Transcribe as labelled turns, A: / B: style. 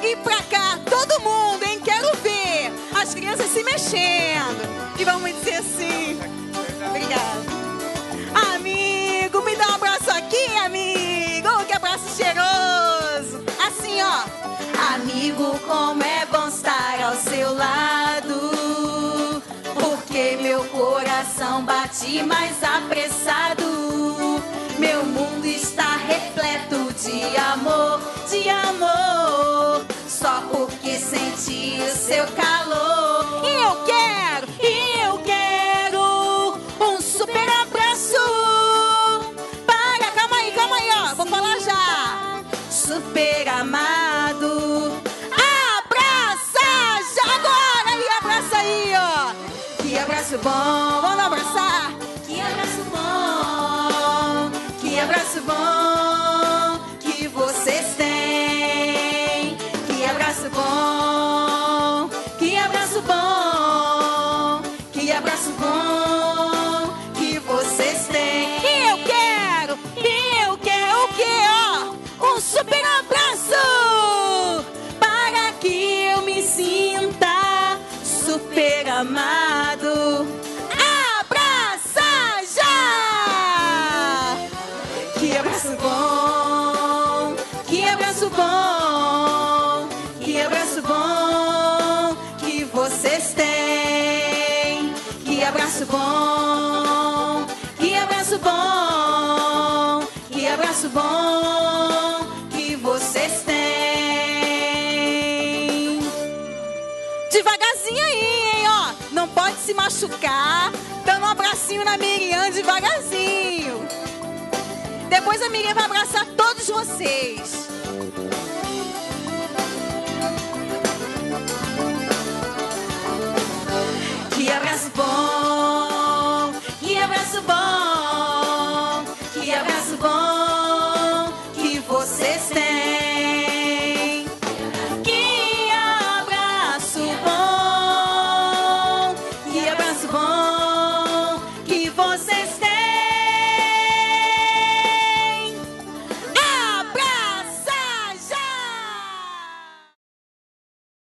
A: vir pra cá, todo mundo, hein? Quero ver as crianças se mexendo. E vamos dizer assim. Obrigada. Amigo, me dá um abraço aqui, amigo. Que abraço cheiroso. Assim, ó. Amigo, como é bom estar ao seu lado, porque meu coração bate mais apressado. Meu mundo está repleto de amor, só porque senti o seu calor. E eu quero um super abraço para... Calma aí, ó, vou falar já. Super amado, abraça já agora, e abraça aí, ó. Que abraço bom, vamos abraçar. Que abraço bom, que abraço bom que vocês têm. Que abraço bom, que abraço bom, que abraço bom que vocês têm. E eu quero o quê, ó? Um super abraço para que eu me sinta super amado. Abraça já! Que abraço bom, que abraço bom, que abraço bom que vocês têm. Que abraço bom, que abraço bom, que abraço bom que vocês têm. Devagarzinho aí, hein, ó. Não pode se machucar. Dando um abracinho na Miriam devagarzinho. Depois a Miriam vai abraçar todos vocês. Que abraço bom, que abraço bom